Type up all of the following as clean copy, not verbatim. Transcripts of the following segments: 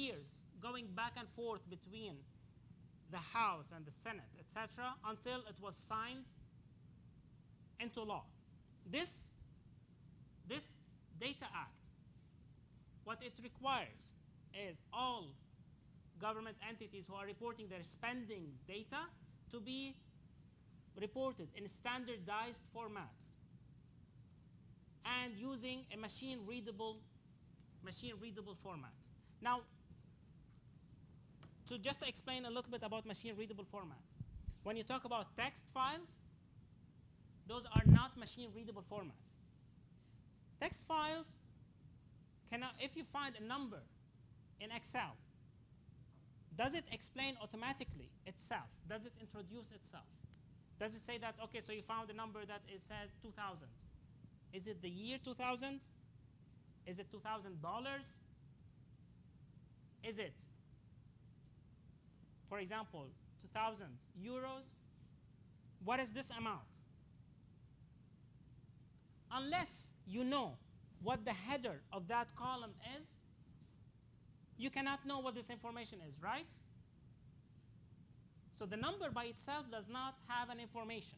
years going back and forth between the House and the Senate, etc., until it was signed into law. This Data Act, what it requires is all government entities who are reporting their spendings data to be reported in standardized formats and using a machine readable format. Now, to just explain a little bit about machine readable format, when you talk about text files, those are not machine readable formats. Text files cannot, if you find a number in Excel, does it explain automatically itself? Does it introduce itself? Does it say that, okay, so you found a number that says 2,000. Is it the year 2000? Is it $2,000? Is it, for example, 2,000 euros? What is this amount? Unless you know what the header of that column is, you cannot know what this information is, right? So the number by itself does not have an information.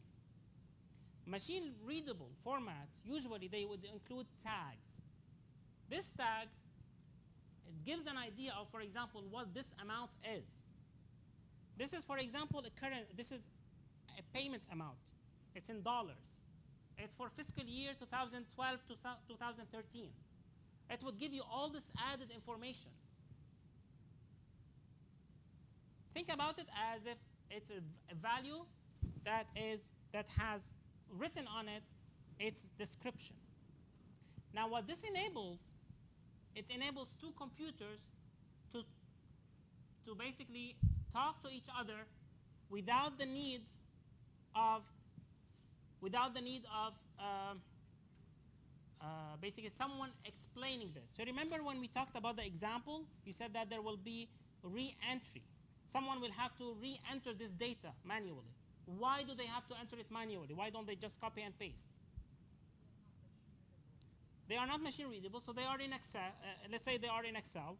Machine readable formats, usually they would include tags. This tag, it gives an idea of, for example, what this amount is. This is, for example, this is a payment amount. It's in dollars. It's for fiscal year 2012 to 2013. It would give you all this added information. Think about it as if it's a value that has written on it its description. Now, what this enables, it enables two computers to basically talk to each other without the need of basically someone explaining this. So remember when we talked about the example, you said that there will be re-entry. Someone will have to re-enter this data manually. Why do they have to enter it manually? Why don't they just copy and paste? They are not machine readable, so they are in Excel. Let's say they are in Excel,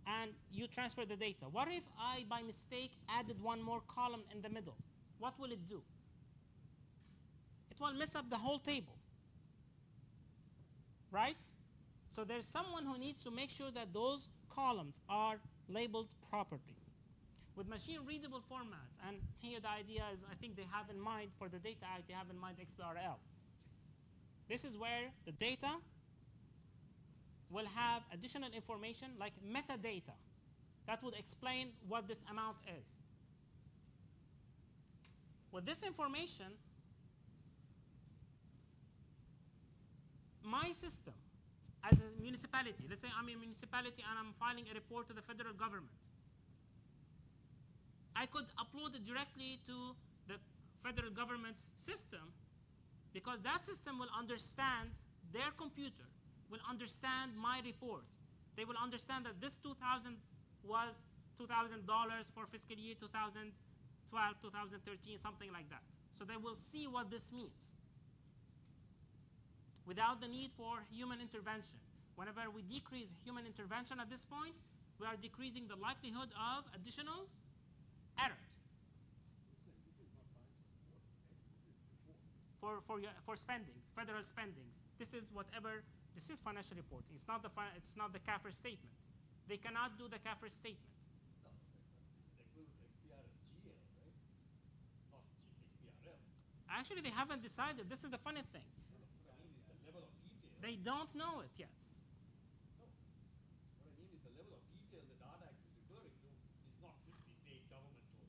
and you transfer the data. What if I, by mistake, added one more column in the middle? What will it do? It will mess up the whole table, right? So there's someone who needs to make sure that those columns are labeled properly. With machine readable formats, and here the idea is, I think they have in mind, for the Data Act, they have in mind XBRL. This is where the data will have additional information like metadata that would explain what this amount is. With this information, my system as a municipality, let's say I'm a municipality and I'm filing a report to the federal government, I could upload it directly to the federal government's system, because that system will understand, their computer will understand my report. They will understand that this 2,000 was $2,000 for fiscal year 2012, 2013, something like that. So they will see what this means without the need for human intervention. Whenever we decrease human intervention at this point, we are decreasing the likelihood of additional errors. For spendings, federal spendings. This is whatever. This is financial reporting. It's not the CAFR statement. They cannot do the CAFR statement. No, this is equivalent to XBRL, GL, right? Not XBRL. Actually, they haven't decided. This is the funny thing. What I mean is the level of detail. They don't know it yet. No. What I mean is the level of detail the Data Act is referring to is not 50 state governmental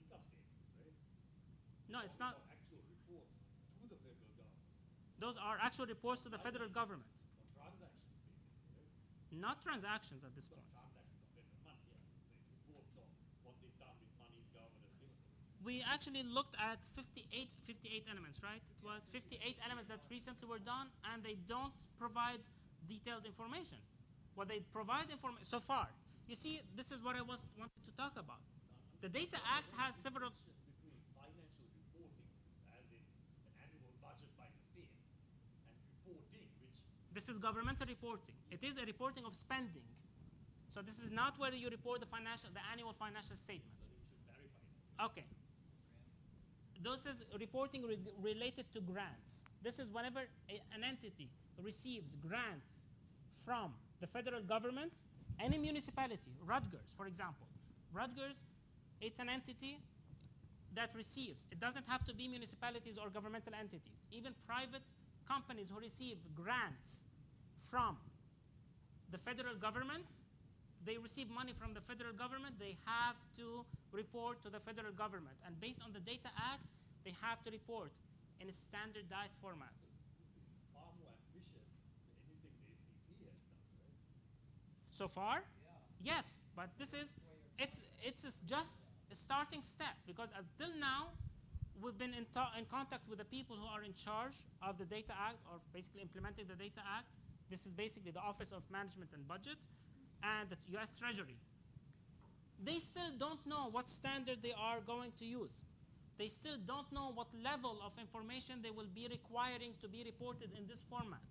income statements, right? No, it's not. Actual reports to the federal government. Those are actual reports to the federal government. On transactions, basically, right? Not transactions at this point. Transactions of federal money, yeah. So it's reports on what they've done with money the government has given them. We actually looked at 58 elements, right? It was 58 elements that recently were done, and they don't provide detailed information. What they provide information so far, you see, this is what I wanted to talk about. The Data Act has several. Between financial reporting, as in an annual budget by the state, and reporting, which This is governmental reporting. It is a reporting of spending. So this is not where you report the annual financial statements. So you should clarify that. Okay. This is reporting related to grants. This is whenever an entity receives grants from the federal government, any municipality, Rutgers, for example. Rutgers, it's an entity that receives. It doesn't have to be municipalities or governmental entities. Even private companies who receive grants from the federal government, they receive money from the federal government, they have to report to the federal government. And based on the Data Act, they have to report in a standardized format. This is far more ambitious than anything the SEC has done, right? So far? Yeah. Yes, but this is, it's just a starting step, because until now, we've been in contact with the people who are in charge of the Data Act, or basically implementing the Data Act. This is basically the Office of Management and Budget and the US Treasury. They still don't know what standard they are going to use. They still don't know what level of information they will be requiring to be reported in this format.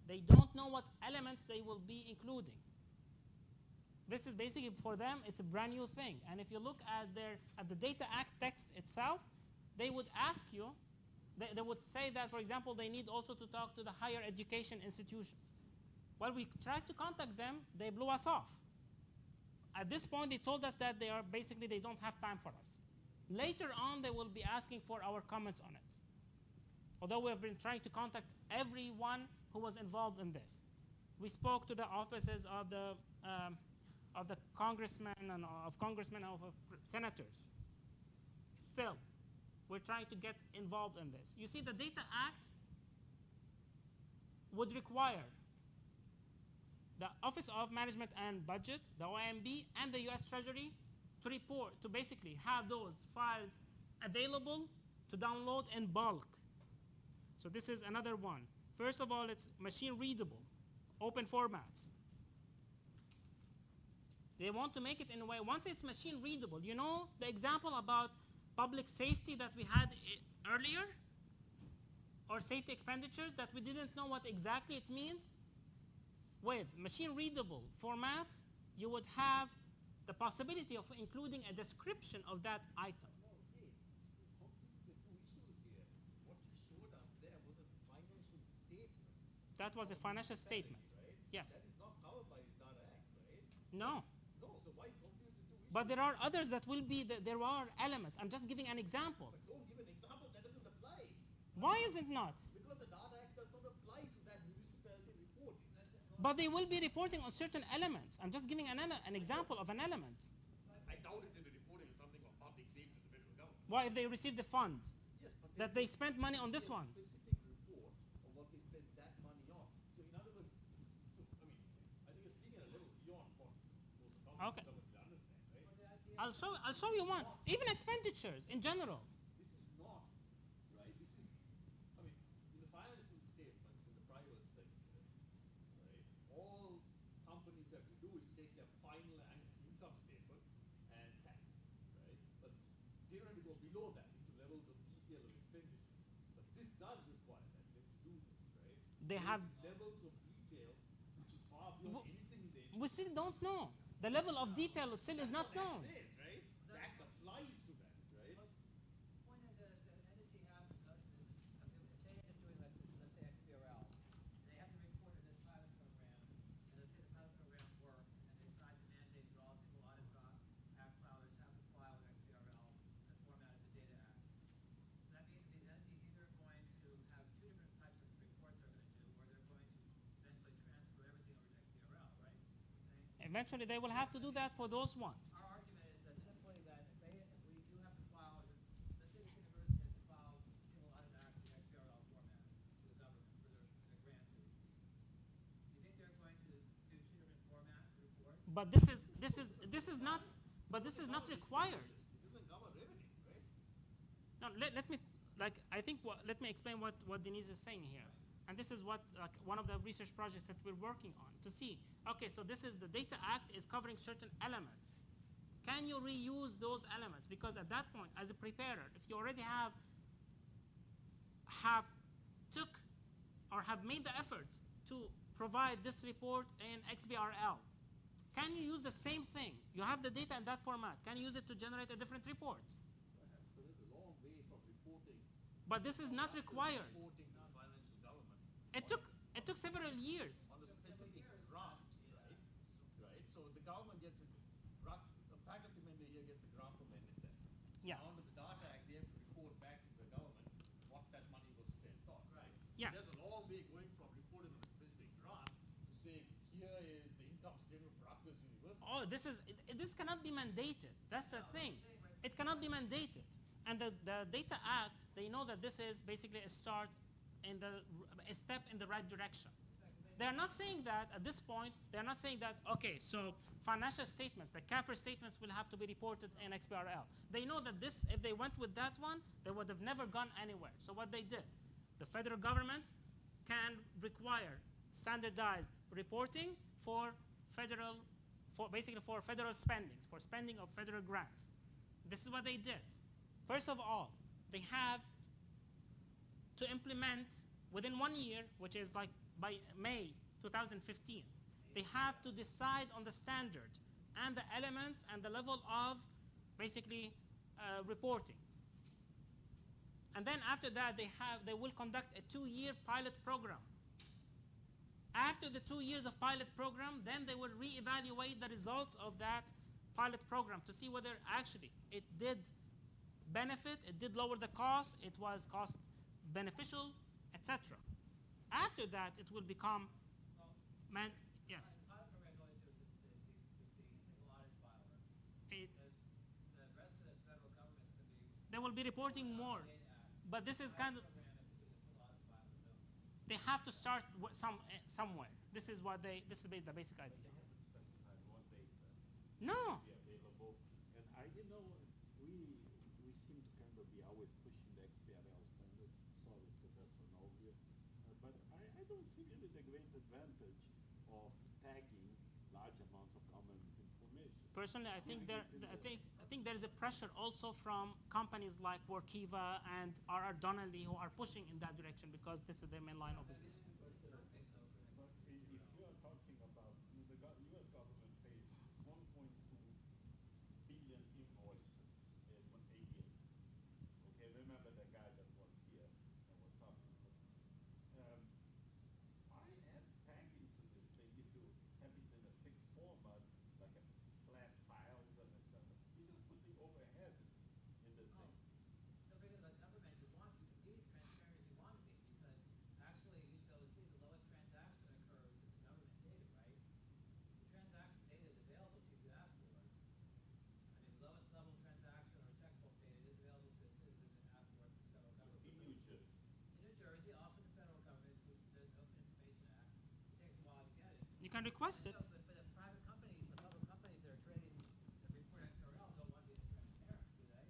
They don't know what elements they will be including. This is basically, for them, it's a brand new thing. And if you look at the Data Act text itself, they would ask you, they would say that, for example, they need also to talk to the higher education institutions. Well, we tried to contact them, they blew us off. At this point, they told us that they don't have time for us. Later on, they will be asking for our comments on it. Although we have been trying to contact everyone who was involved in this. We spoke to the offices of the congressmen and of senators. Still, we're trying to get involved in this. You see, the Data Act would require the Office of Management and Budget, the OMB, and the US Treasury to report, to basically have those files available to download in bulk. So this is another one. First of all, it's machine readable, open formats. They want to make it in a way, once it's machine readable, you know the example about public safety that we had earlier? Or safety expenditures that we didn't know what exactly it means? With machine readable formats, you would have the possibility of including a description of that item. No, hey, confusing the two issues here. What you showed us there was a financial statement. That was a financial statement. Right? Yes. That is not covered by the Data Act, right? No. No, so why confuse the two issues? But there are others that will be, there are elements. I'm just giving an example. But don't give an example that doesn't apply. Why is it not? Because the Data Act does not apply to that municipality reporting. But they will be reporting on certain elements. I'm just giving an example of an element. I doubt if they'll be reporting something on public safety to the federal government. Why, if they receive the funds, Yes, but that they spent money on this a one? specific report of what they spent that money on. So in other words, I think you're speaking a little beyond what most of Okay. will understand, right? I'll show you one. Even expenditures in general. This is not, right? This is, in the financial statements in the private sector, right, all companies have to do is take their final income statement and tax, right? But they don't have to go below that into levels of detail of expenditures. But this does require them to do this, right? They have, levels of detail which is far beyond anything they we still don't know. The level of detail still is not known. Says, right? The act applies to that, right? Point is that if an entity has, if they end up doing, let's say XBRL, they have to report in this pilot program, and let's say the pilot program works, and they decide to mandate that all single audit act filers have to file their XBRL in the format of the Data Act. So that means that these entities either are going to have two different types of reports they're going to do, or they're going to eventually transfer everything over to XBRL, right? Eventually, they will have to do that for those ones. Our argument is that simply that if we do have to file, let's say this university has to file single audit act in XBRL format to the government for their grants they receive. Do you think they're going to do two different formats to report? But this is not required. It doesn't cover revenue, right? Now, let me explain what Denise is saying here. And this is what one of the research projects that we're working on to see. Okay, so this is the Data Act is covering certain elements. Can you reuse those elements? Because at that point, as a preparer, if you already have took or have made the effort to provide this report in XBRL, can you use the same thing? You have the data in that format. Can you use it to generate a different report? Perhaps, but it's a long way from reporting. But this is not required. Reporting to the financial government. It took several years. On a specific draft, right? Right. So the government gets a draft. A faculty member here gets a draft from NSF. Yes. Now, under the Data Act, they have to report back to the government what that money was spent on. Right. Yes. There's a long way going from reporting on a specific draft to saying here is the income statement for Rutgers University. Oh, this cannot be mandated. That's the thing. It cannot be mandated. And the Data Act, they know that this is basically a start in a step in the right direction. They're not saying that at this point. They're not saying that, okay, so financial statements, the CAFR statements will have to be reported in XBRL. They know that this, if they went with that one, they would have never gone anywhere. So what they did, the federal government can require standardized reporting for basically for federal spendings, for spending of federal grants. This is what they did. First of all, they have to implement within 1 year, which is like by May 2015, they have to decide on the standard and the elements and the level of basically reporting. And then after that, they will conduct a 2-year pilot program. After the 2 years of pilot program, then they will reevaluate the results of that pilot program to see whether actually it did benefit, it did lower the cost, it was cost beneficial, etc. After that, it will become yes. The pilot program is only to the single audit filer. It, The rest of the federal government is going to be. they will be reporting more, but this is kind of, they have to start somewhere. This is this is the basic idea. They haven't specified what data No. be available. And we seem to kind of be always pushing the XBRL standard. Sorry, Professor Novia. But I don't see really the great advantage of tagging large amounts of government information. Personally, I think there is a pressure also from companies like Workiva and R.R. Donnelley who are pushing in that direction because this is their main line of business. But if you are talking about the U.S. government pays 1.2 billion invoices in a year. Okay, remember the guy that was here and was talking to us. Why add tagging to this thing if you have it in a fixed format, like a flat files and etc.? You just put the overhead in the thing. So because the government, you can be as transparent as you want to be, because actually you still see the lowest transaction occurs in the government data, right? The transaction data is available to you if you ask for it. I mean, the lowest level transaction or checkbook data is available to a citizen and ask for it from the federal government. In New Jersey. In New Jersey, also the federal government, which the Open Information Act, it takes a while to get it. You can request And it. so, but the private companies, the public companies that are trading the report XBRL don't want to be transparent, do they?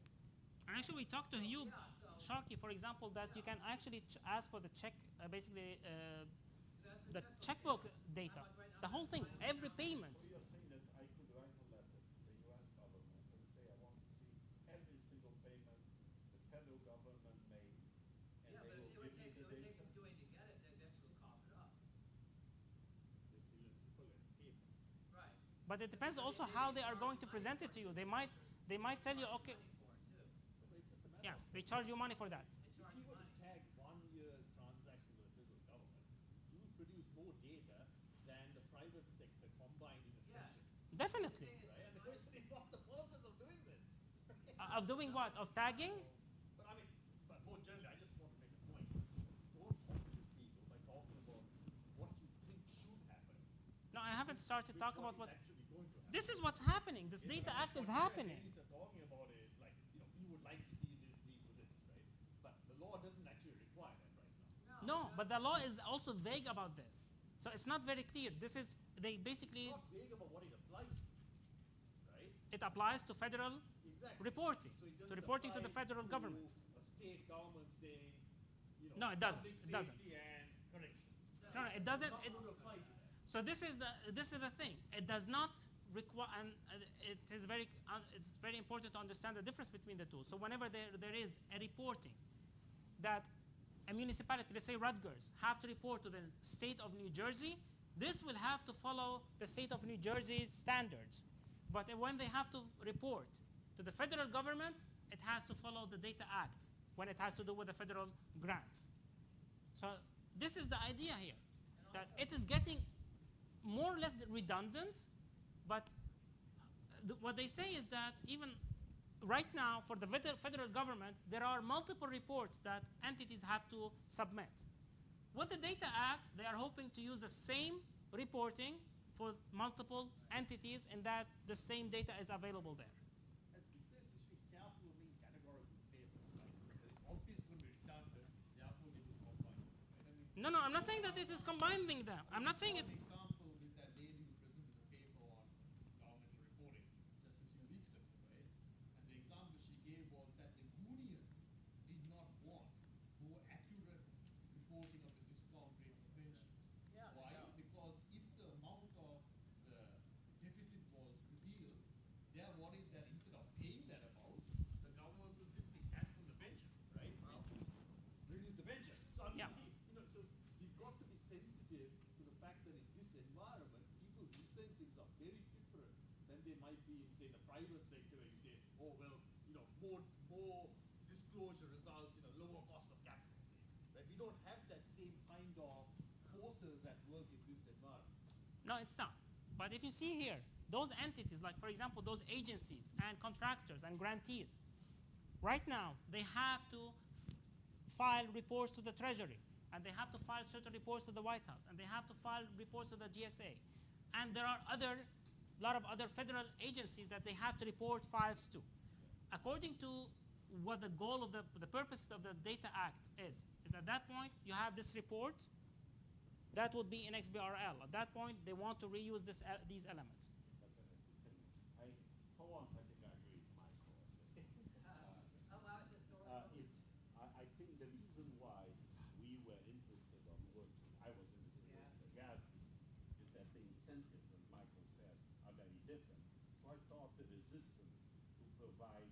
And actually, we talked to you, Yeah, so Sharky, for example, that you can actually ask for the check, basically the checkbook data, the whole thing, every payment. So you're saying that I could write a letter to the U.S. government and say I want to see every single payment the federal government made, and yeah, they but will it give me would the take data? some doing to get it, they eventually cough it up. It's equivalent payment. Right. But it depends also how they are going to present it to you. They might tell you, okay, But it's just a matter yes, they charge you money for that. If you were to tag 1 year's transaction with the federal government, you would produce more data than the private sector combined in a century. Definitely. Right? And the question is, what's the purpose of doing this? Of doing what? Of tagging? But I mean, but more generally, I just want to make a point. Don't talk to people by talking about what you think should happen. No, I haven't started with talking about is what. actually going to happen. This is what's happening. This Yes, Data but Act is what you and happening. Dennis are talking about is like, we would like to see this lead to this, right? But the law doesn't actually require that right now. No, but the law is also vague about this. So it's not very clear. They basically, It's not vague about what it applies to, right? it applies to federal Exactly. reporting, So it to doesn't reporting to the apply federal to government. A state government saying, No, it doesn't. public It doesn't. safety and corrections. No, it doesn't. It's not going to apply to that. So this is the thing. It does not require, and it's very important to understand the difference between the two. So whenever there is a reporting that a municipality, let's say Rutgers, have to report to the state of New Jersey, this will have to follow the state of New Jersey's standards. But when they have to report to the federal government, it has to follow the Data Act when it has to do with the federal grants. So this is the idea here, that it is getting more or less redundant, but what they say is that even right now for the federal government, there are multiple reports that entities have to submit. With the Data Act, they are hoping to use the same reporting for multiple entities, and that the same data is available there. As business, you should be careful of being categorical statements, right? That it's obvious going to be redundant, therefore they will combine them, right? I mean, No, I'm not saying that it is combining them. I'm not saying it. An example with that lady who presented a paper on governmental reporting just a few weeks ago, right? And the example she gave was that the unions did not want more accurate reporting of the discount rate of pensions. Yeah, Why? yeah. Because if the amount of the deficit was revealed, they are worried that instead of paying that amount, the government will simply cancel the pension, right? Reduce the pension. So I mean, Yeah. so you've got to be sensitive to the fact that in this environment, people's incentives are very different than they might be in, say, the private sector, where you say, oh well, more disclosure results in a lower cost of capital, say, right? We don't have that same kind of forces at work in this environment. No, it's not. But if you see here, those entities, like for example, those agencies and contractors and grantees, right now they have to file reports to the Treasury, and they have to file certain reports to the White House, and they have to file reports to the GSA. And there are a lot of other federal agencies that they have to report files to. According to what the goal of the purpose of the Data Act is at that point you have this report that would be in XBRL. At that point, they want to reuse these elements. For once, I think I agree with Michael. I think the reason why we were interested on working, I was interested in the GASB, is that the incentives, as Michael said, are very different. So I thought the resistance to provide,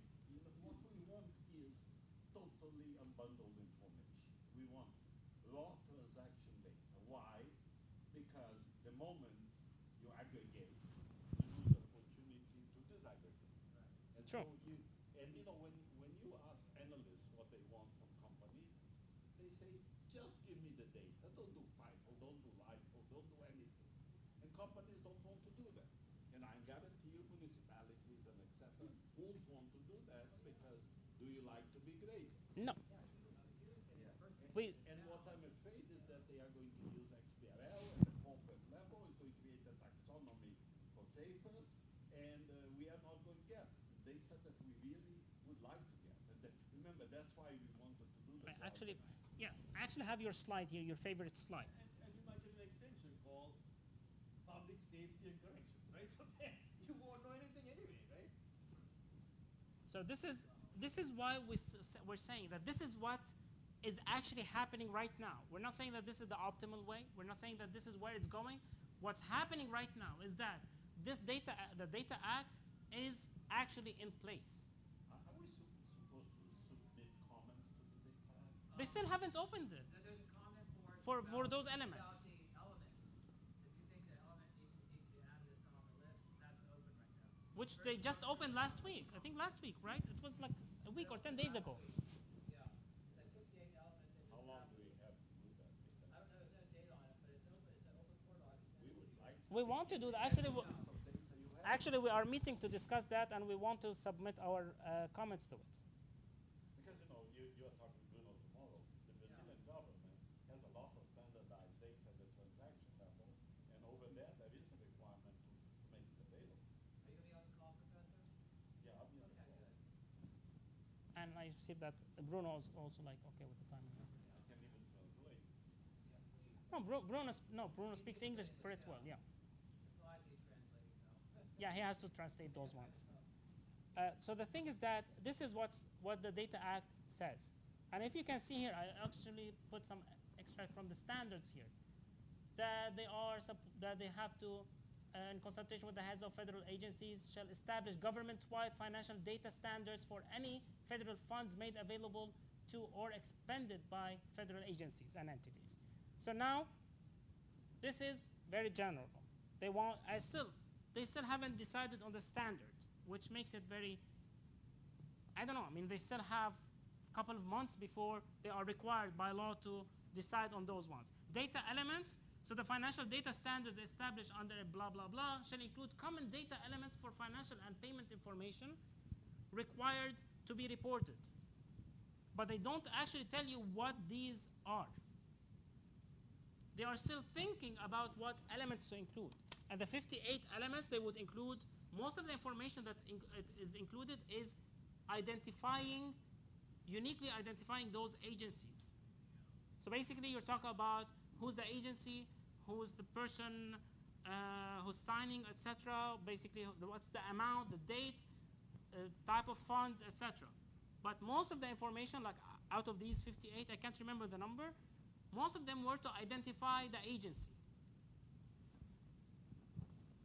what we want is totally unbundled information. We want raw transaction data. Why? Because the moment you aggregate, you lose the opportunity to disaggregate. And Sure. so when you ask analysts what they want from companies, they say, just give me the data. Don't do FIFO, don't do LIFO, don't do anything. And companies don't want to do that. And I guarantee you municipalities and etc. won't want to do that because do you like to be graded? No. And what I'm afraid is that they are going to use XBRL at a corporate level. It's going to create a taxonomy for papers, and we are not going to get the data that we really would like to get. And remember, that's why we wanted to do the Actually, yes. I actually have your slide here, your favorite slide. And you might get an extension called public safety and corrections, right? So then you won't know anything anyway, right? So this is why we're saying that this is what is actually happening right now. We're not saying that this is the optimal way. We're not saying that this is where it's going. What's happening right now is that the Data Act is actually in place. Are we supposed to submit comments to the Data Act? They still haven't opened it. There's a comment For those about elements. the elements. If you think the element needs to be added as on the list, that's open right now. Which they just opened last week. I think last week, right? It was like a week or 10 days ago. Yeah. They put the 8 elements in. How long do we have to do that? Because I don't know, there's no date on it, but it's open. It's an open portal. I can send we it would to you. like to. We want to do that. Actually, we are meeting to discuss that, and we want to submit our comments to it. Because you're talking Bruno tomorrow. The Brazilian government has a lot of standardized data at the transaction level, and over there is a requirement to make it available. Are you going to be on the call, Professor? Yeah, I'll be on the Okay, call. good. And I see that Bruno is also like okay with the timing. I can even translate. No, Bruno speaks English pretty well. Yeah. The slides he's translating, though. Yeah, he has to translate those ones. So the thing is that this is what the Data Act says. And if you can see here, I actually put some extract from the standards here. That they have to, in consultation with the heads of federal agencies, shall establish government-wide financial data standards for any federal funds made available to or expended by federal agencies and entities. So now, this is very general. They still haven't decided on the standard, which makes it very, I don't know. I mean, they still have a couple of months before they are required by law to decide on those ones. Data elements. So the financial data standards established under a blah, blah, blah shall include common data elements for financial and payment information required to be reported. But they don't actually tell you what these are. They are still thinking about what elements to include. And the 58 elements, they would include, most of the information that is included is uniquely identifying those agencies. So basically, you're talking about who's the agency, who's the person who's signing, etc. Basically, what's the amount, the date, type of funds, etc. But most of the information, like out of these 58, I can't remember the number, most of them were to identify the agency.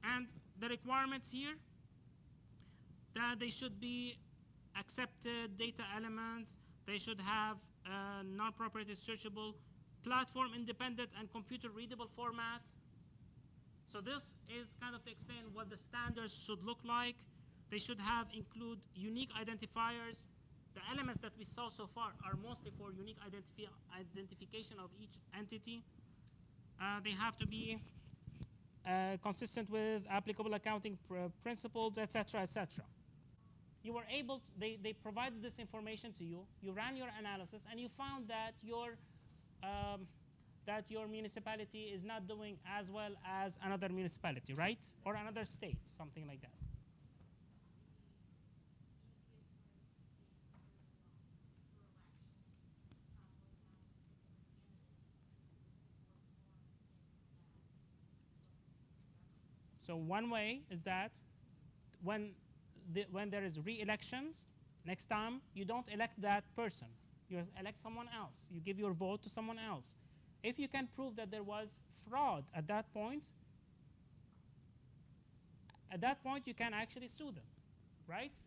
And the requirements here, that they should be accepted data elements, they should have non-proprietary searchable, platform independent and computer readable format. So this is kind of to explain what the standards should look like. They should include unique identifiers. The elements that we saw so far are mostly for unique identification of each entity. They have to be consistent with applicable accounting principles, etc., etc. You were able to, they provided this information to you. You ran your analysis, and you found that your municipality is not doing as well as another municipality, right? Or another state, something like that. So one way is that when there is re-elections, next time you don't elect that person. You elect someone else. You give your vote to someone else. If you can prove that there was fraud at that point you can actually sue them, right?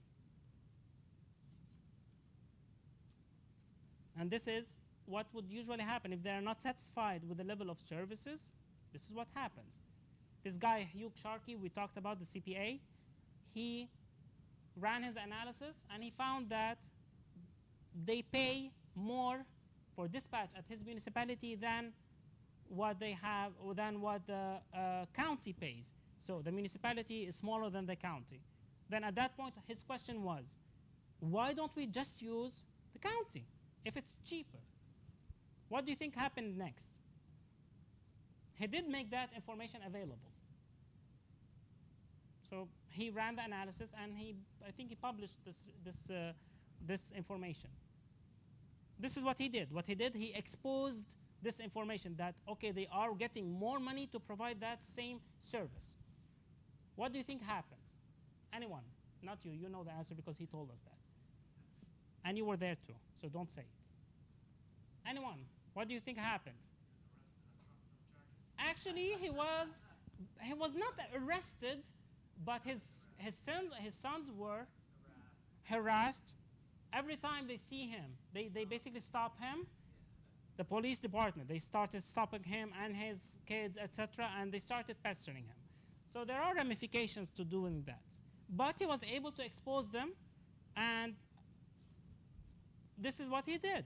And this is what would usually happen. If they are not satisfied with the level of services, this is what happens. This guy, Hugh Sharkey, we talked about, the CPA, he ran his analysis and he found that they pay more for dispatch at his municipality than what they have, or than what the county pays. So the municipality is smaller than the county. Then at that point, his question was, why don't we just use the county if it's cheaper? What do you think happened next? He did make that information available. So he ran the analysis, and I think he published this information. This is what he did. He exposed this information that, okay, they are getting more money to provide that same service. What do you think happened? Anyone? Not you. You know the answer because he told us that. And you were there too, so don't say it. Anyone? What do you think happened? Actually, he was not arrested, but his sons were harassed. Every time they see him, they basically stop him. The police department, they started stopping him and his kids, etc., and they started pestering him. So there are ramifications to doing that. But he was able to expose them, and this is what he did.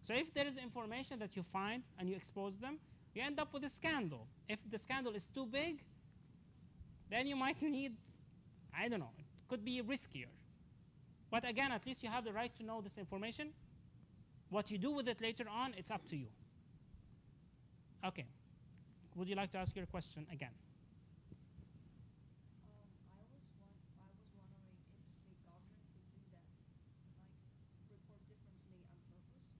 So if there is information that you find and you expose them, you end up with a scandal. If the scandal is too big, then you might need, I don't know, it could be riskier. But again, at least you have the right to know this information. What you do with it later on, it's up to you. Okay. Would you like to ask your question again? I was wondering if the governments that do that, like report differently on purpose,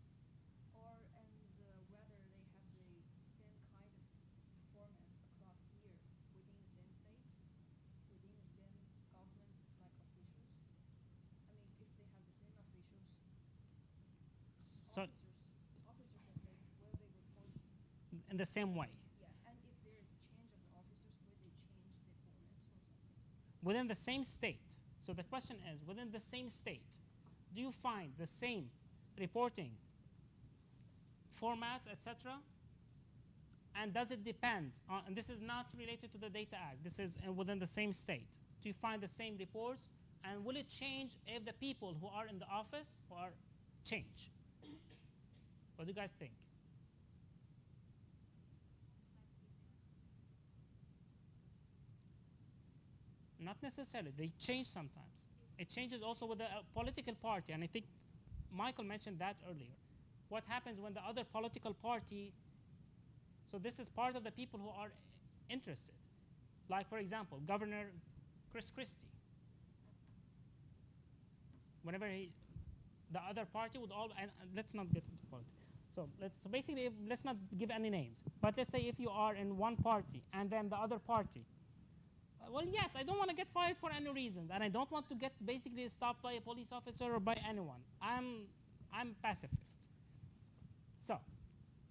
or whether they have the same kind of performance across the year within the same states, within the same government like officials. I mean, if they have the same officials. So, officers are saying where they report. in the same way. Yeah, and if there is a change of the officers, where they change the formats or something. Within the same state. So the question is, within the same state, do you find the same reporting formats, etc.? And does it depend on, and this is not related to the Data Act, this is within the same state. Do you find the same reports? And will it change if the people who are in the office are change? What do you guys think? Not necessarily. They change sometimes. It changes also with the political party, and I think Michael mentioned that earlier. What happens when the other political party, so this is part of the people who are interested. Like, for example, Governor Chris Christie. Whenever the other party would all, and let's not get into politics. So basically, let's not give any names. But let's say if you are in one party and then the other party, well, yes, I don't want to get fired for any reasons, and I don't want to get basically stopped by a police officer or by anyone. I'm pacifist. So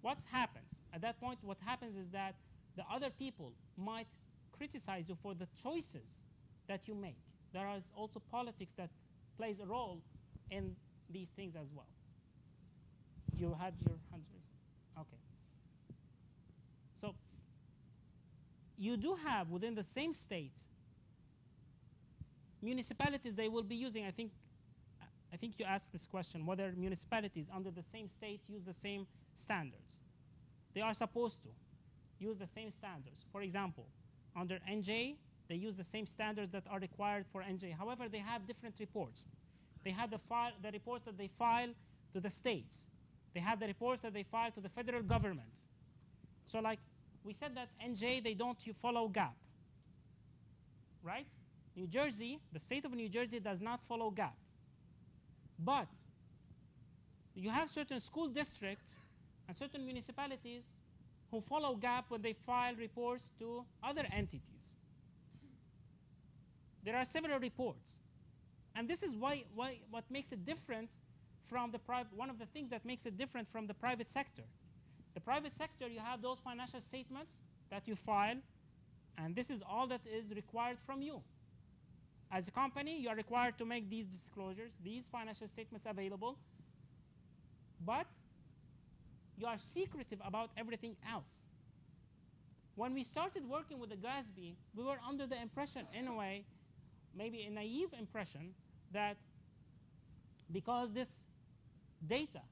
what happens? At that point, what happens is that the other people might criticize you for the choices that you make. There is also politics that plays a role in these things as well. You had your hands raised? Okay. So you do have within the same state municipalities they will be using. I think you asked this question, whether municipalities under the same state use the same standards. They are supposed to use the same standards. For example, under NJ, they use the same standards that are required for NJ. However, they have different reports. They have the reports that they file to the states. They have the reports that they file to the federal government. So like we said that NJ, they don't follow GAP, right? New Jersey, the state of New Jersey does not follow GAP. But you have certain school districts and certain municipalities who follow GAP when they file reports to other entities. There are several reports. And this is what makes it different from the private, one of the things that makes it different from the private sector. The private sector, you have those financial statements that you file, and this is all that is required from you. As a company, you are required to make these disclosures, these financial statements available, but you are secretive about everything else. When we started working with the GASB, we were under the impression, in a way, maybe a naive impression, that because this data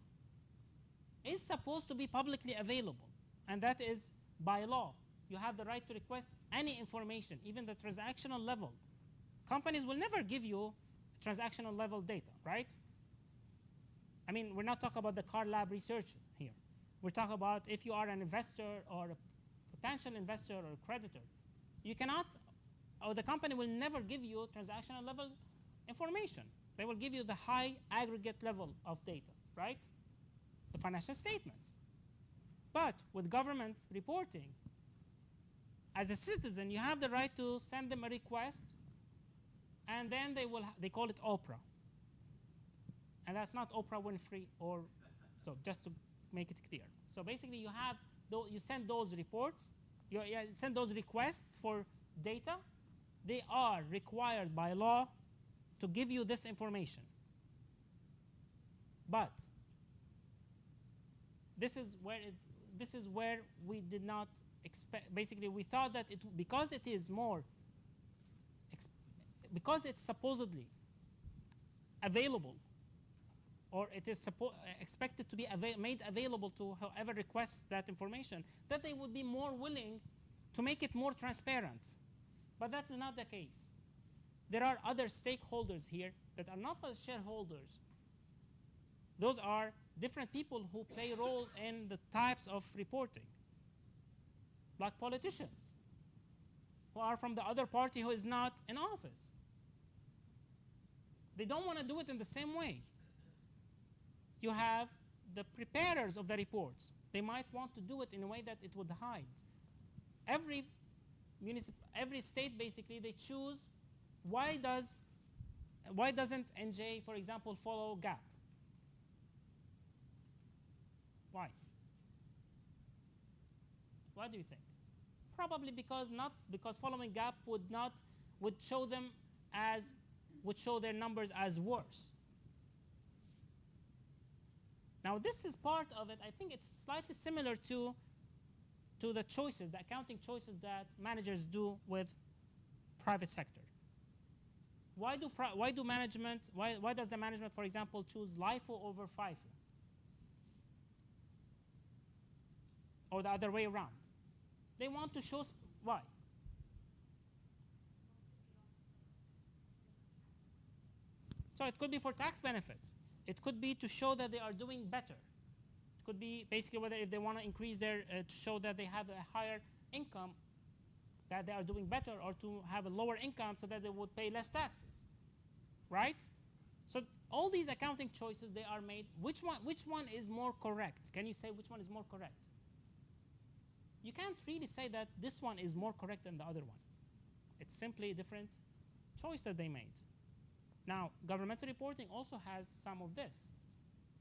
is supposed to be publicly available, and that is by law. You have the right to request any information, even the transactional level. Companies will never give you transactional level data, right? I mean, we're not talking about the car lab research here. We're talking about if you are an investor or a potential investor or a creditor. You cannot, or the company will never give you transactional level information. They will give you the high aggregate level of data, right? The financial statements. But with government reporting, as a citizen, you have the right to send them a request, and then they call it Oprah. And that's not Oprah Winfrey, or so, just to make it clear. So basically, you send those reports, you send those requests for data. They are required by law to give you this information. But this is where we did not expect. Basically, we thought that because it's supposedly available, or it is expected to be made available to whoever requests that information, that they would be more willing to make it more transparent. But that's not the case. There are other stakeholders here that are not as shareholders. Those are different people who play a role in the types of reporting, like politicians who are from the other party who is not in office. They don't want to do it in the same way. You have the preparers of the reports. They might want to do it in a way that it would hide. Every state, basically, they choose. Why doesn't NJ, for example, follow GAP? Why? What do you think? Probably because following GAP would show their numbers as worse. Now this is part of it. I think it's slightly similar to to the choices, the accounting choices that managers do with private sector. Why does the management, for example, choose LIFO over FIFO? Or the other way around? They want to show why. So it could be for tax benefits. It could be to show that they are doing better. It could be basically whether if they want to increase their, to show that they have a higher income, that they are doing better, or to have a lower income so that they would pay less taxes. Right? So all these accounting choices, they are made. Which one is more correct? Can you say which one is more correct? You can't really say that this one is more correct than the other one. It's simply a different choice that they made. Now, governmental reporting also has some of this.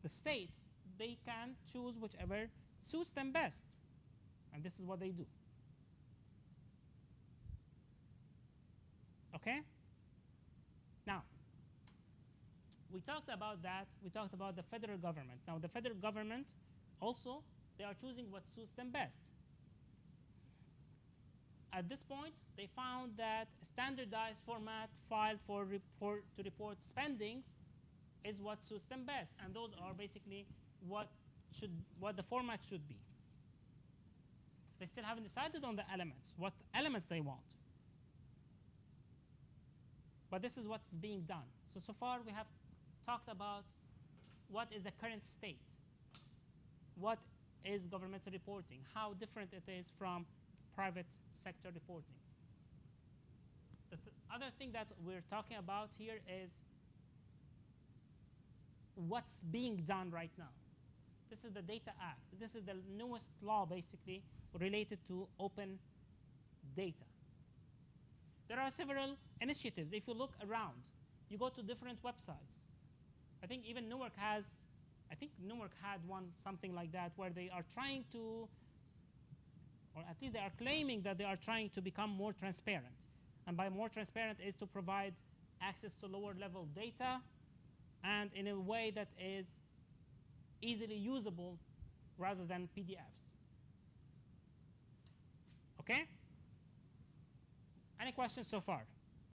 The states, they can choose whichever suits them best. And this is what they do. Okay? Now, we talked about that. We talked about the federal government. Now, the federal government also, they are choosing what suits them best. At this point, they found that a standardized format file to report spendings is what suits them best, and those are basically what the format should be. They still haven't decided on the elements, what elements they want. But this is what's being done. So far we have talked about what is the current state, what is governmental reporting, how different it is from private sector reporting. The other thing that we're talking about here is what's being done right now. This is the Data Act. This is the newest law, basically, related to open data. There are several initiatives. If you look around, you go to different websites. I think even Newark had one, something like that, where they are trying to, or at least they are claiming that they are trying to become more transparent. And by more transparent is to provide access to lower level data and in a way that is easily usable rather than PDFs. Okay? Any questions so far?